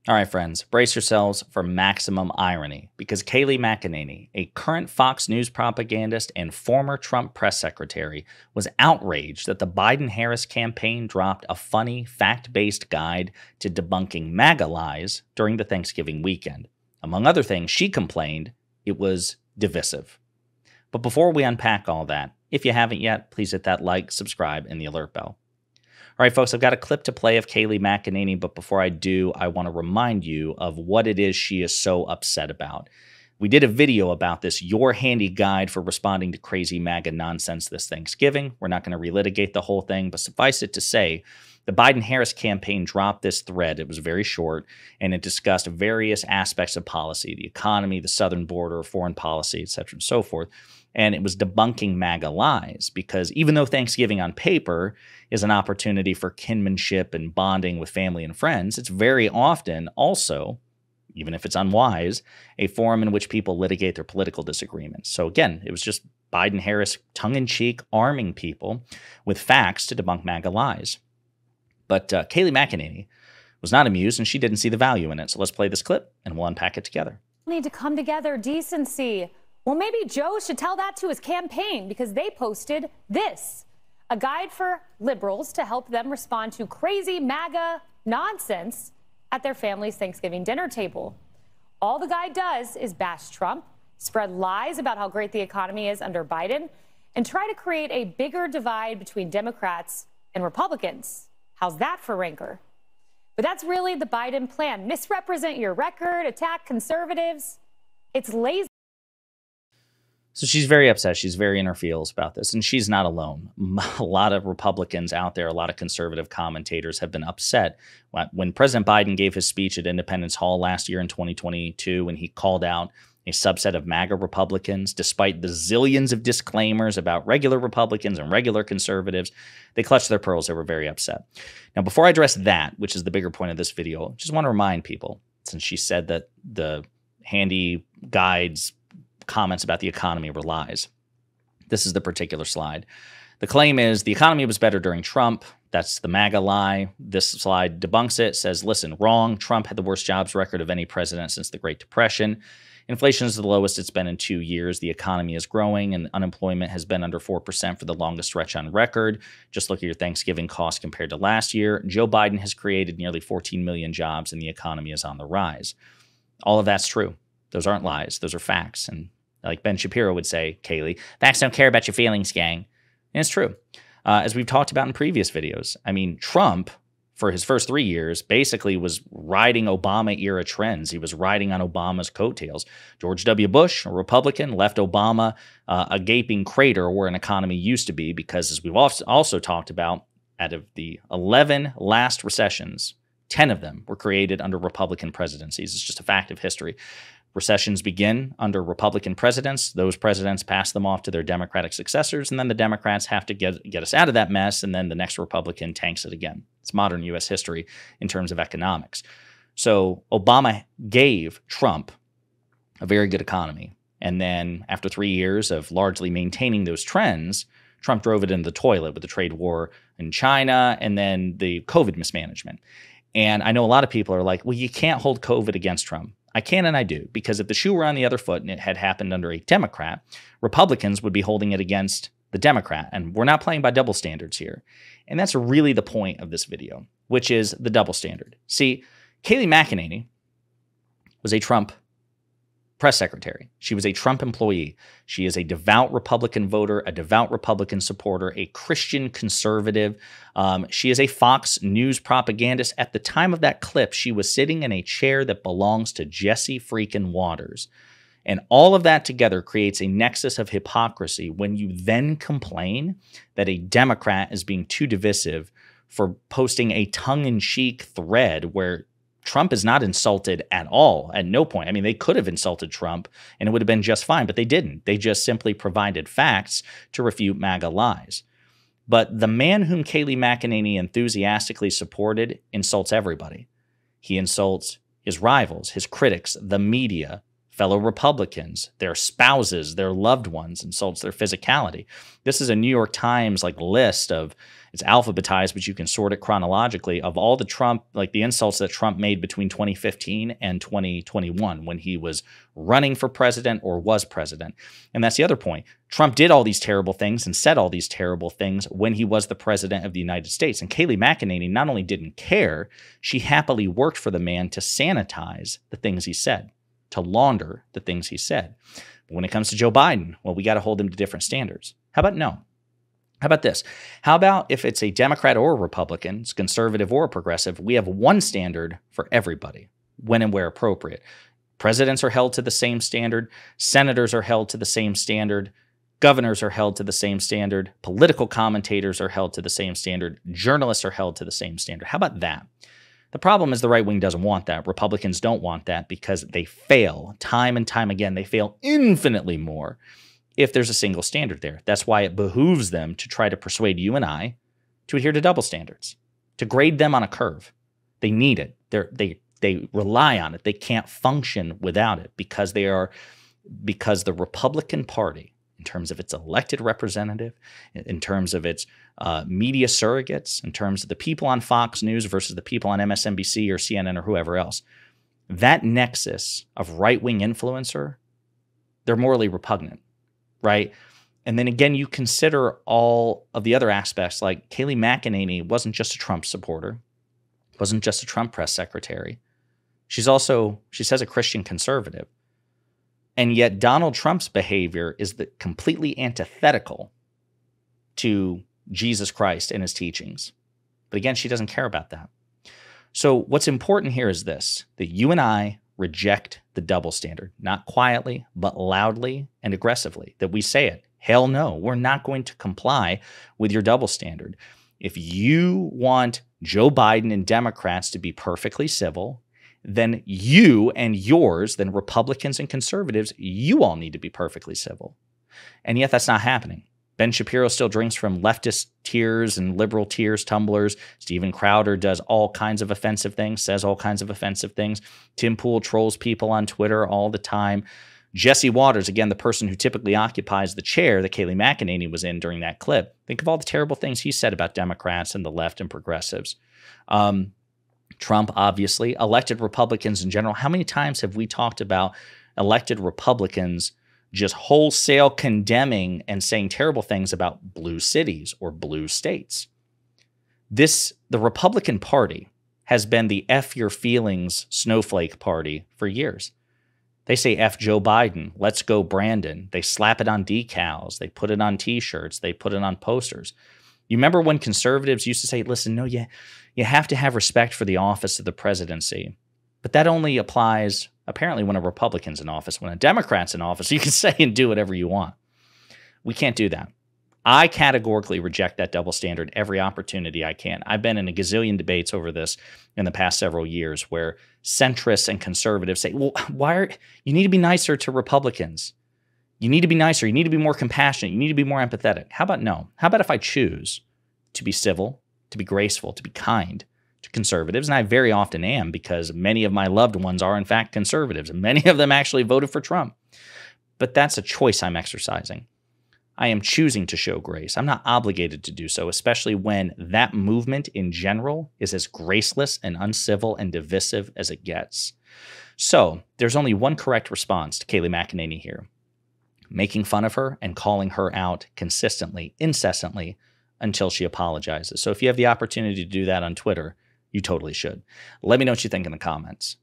All right, friends, brace yourselves for maximum irony because Kayleigh McEnany, a current Fox News propagandist and former Trump press secretary, was outraged that the Biden-Harris campaign dropped a funny, fact-based guide to debunking MAGA lies during the Thanksgiving weekend. Among other things, she complained it was divisive. But before we unpack all that, if you haven't yet, please hit that like, subscribe, and the alert bell. All right, folks, I've got a clip to play of Kayleigh McEnany, but before I do, I want to remind you of what it is she is so upset about. We did a video about this, your handy guide for responding to crazy MAGA nonsense this Thanksgiving. We're not going to relitigate the whole thing, but suffice it to say, the Biden-Harris campaign dropped this thread. It was very short, and it discussed various aspects of policy, the economy, the southern border, foreign policy, et cetera, and so forth. And it was debunking MAGA lies because even though Thanksgiving on paper is an opportunity for kinship and bonding with family and friends, it's very often also, even if it's unwise, a forum in which people litigate their political disagreements. So again, it was just Biden-Harris tongue-in-cheek arming people with facts to debunk MAGA lies. But Kayleigh McEnany was not amused and she didn't see the value in it. So let's play this clip and we'll unpack it together. Need to come together, decency. Well, maybe Joe should tell that to his campaign because they posted this, a guide for liberals to help them respond to crazy MAGA nonsense at their family's Thanksgiving dinner table. All the guide does is bash Trump, spread lies about how great the economy is under Biden, and try to create a bigger divide between Democrats and Republicans. How's that for rancor? But that's really the Biden plan. Misrepresent your record, attack conservatives. It's lazy. So she's very upset. She's very in her feels about this, and she's not alone. A lot of Republicans out there, a lot of conservative commentators have been upset. When President Biden gave his speech at Independence Hall last year in 2022, when he called out a subset of MAGA Republicans, despite the zillions of disclaimers about regular Republicans and regular conservatives, they clutched their pearls. They were very upset. Now, before I address that, which is the bigger point of this video, I just want to remind people, since she said that the handy guides comments about the economy were lies. This is the particular slide. The claim is the economy was better during Trump. That's the MAGA lie. This slide debunks it, says, listen, wrong. Trump had the worst jobs record of any president since the Great Depression. Inflation is the lowest it's been in 2 years. The economy is growing and unemployment has been under 4% for the longest stretch on record. Just look at your Thanksgiving costs compared to last year. Joe Biden has created nearly 14 million jobs and the economy is on the rise. All of that's true. Those aren't lies. Those are facts. And like Ben Shapiro would say, Kayleigh, facts don't care about your feelings, gang. And it's true. As we've talked about in previous videos, I mean, Trump, for his first 3 years, basically was riding Obama-era trends. He was riding on Obama's coattails. George W. Bush, a Republican, left Obama a gaping crater where an economy used to be because, as we've also talked about, out of the 11 last recessions, 10 of them were created under Republican presidencies. It's just a fact of history. Recessions begin under Republican presidents. Those presidents pass them off to their Democratic successors, and then the Democrats have to get us out of that mess, and then the next Republican tanks it again. It's modern U.S. history in terms of economics. So Obama gave Trump a very good economy, and then after 3 years of largely maintaining those trends, Trump drove it into the toilet with the trade war in China and then the COVID mismanagement. And I know a lot of people are like, well, you can't hold COVID against Trump. I can and I do, because if the shoe were on the other foot and it had happened under a Democrat, Republicans would be holding it against the Democrat. And we're not playing by double standards here. And that's really the point of this video, which is the double standard. See, Kayleigh McEnany was a Trump press secretary. She was a Trump employee. She is a devout Republican voter, a devout Republican supporter, a Christian conservative. She is a Fox News propagandist. At the time of that clip, she was sitting in a chair that belongs to Jesse freaking Waters. And all of that together creates a nexus of hypocrisy when you then complain that a Democrat is being too divisive for posting a tongue-in-cheek thread where Trump is not insulted at all, at no point. I mean, they could have insulted Trump and it would have been just fine, but they didn't. They just simply provided facts to refute MAGA lies. But the man whom Kayleigh McEnany enthusiastically supported insults everybody. He insults his rivals, his critics, the media, fellow Republicans, their spouses, their loved ones, insults their physicality. This is a New York Times list of, it's alphabetized, but you can sort it chronologically, of all the Trump, the insults that Trump made between 2015 and 2021 when he was running for president or was president. And that's the other point. Trump did all these terrible things and said all these terrible things when he was the president of the United States. And Kayleigh McEnany not only didn't care, she happily worked for the man to sanitize the things he said, to launder the things he said. But when it comes to Joe Biden, well, we got to hold him to different standards. How about no? How about this? How about if it's a Democrat or a Republican, it's conservative or a progressive, we have one standard for everybody when and where appropriate. Presidents are held to the same standard. Senators are held to the same standard. Governors are held to the same standard. Political commentators are held to the same standard. Journalists are held to the same standard. How about that? The problem is the right wing doesn't want that. Republicans don't want that because they fail time and time again. They fail infinitely more if there's a single standard there. That's why it behooves them to try to persuade you and I to adhere to double standards, to grade them on a curve. They need it. They rely on it. They can't function without it because the Republican Party, in terms of its elected representative, in terms of its media surrogates, in terms of the people on Fox News versus the people on MSNBC or CNN or whoever else, that nexus of right-wing influencer, they're morally repugnant, right? And then again, you consider all of the other aspects, like Kayleigh McEnany wasn't just a Trump supporter, wasn't just a Trump press secretary. She's also, she says, a Christian conservative. And yet Donald Trump's behavior is completely antithetical to Jesus Christ and his teachings. But again, she doesn't care about that. So what's important here is this, that you and I reject the double standard, not quietly, but loudly and aggressively, that we say it. Hell no, we're not going to comply with your double standard. If you want Joe Biden and Democrats to be perfectly civil, then you and yours, then Republicans and conservatives, you all need to be perfectly civil. And yet that's not happening. Ben Shapiro still drinks from leftist tears and liberal tears tumblers. Steven Crowder does all kinds of offensive things, says all kinds of offensive things. Tim Pool trolls people on Twitter all the time. Jesse Waters, again, the person who typically occupies the chair that Kayleigh McEnany was in during that clip. Think of all the terrible things he said about Democrats and the left and progressives. Trump, obviously, elected Republicans in general. How many times have we talked about elected Republicans just wholesale condemning and saying terrible things about blue cities or blue states? The Republican Party has been the F your feelings snowflake party for years. They say F Joe Biden, let's go Brandon. They slap it on decals. They put it on T-shirts. They put it on posters. You remember when conservatives used to say, listen, no, you have to have respect for the office of the presidency. But that only applies, apparently, when a Republican's in office. When a Democrat's in office, you can say and do whatever you want. We can't do that. I categorically reject that double standard every opportunity I can. I've been in a gazillion debates over this in the past several years where centrists and conservatives say, well, you need to be nicer to Republicans. You need to be nicer. You need to be more compassionate. You need to be more empathetic. How about no? How about if I choose to be civil, to be graceful, to be kind to conservatives? And I very often am, because many of my loved ones are, in fact, conservatives. And many of them actually voted for Trump. But that's a choice I'm exercising. I am choosing to show grace. I'm not obligated to do so, especially when that movement in general is as graceless and uncivil and divisive as it gets. So there's only one correct response to Kayleigh McEnany here: making fun of her and calling her out consistently, incessantly, until she apologizes. So if you have the opportunity to do that on Twitter, you totally should. Let me know what you think in the comments.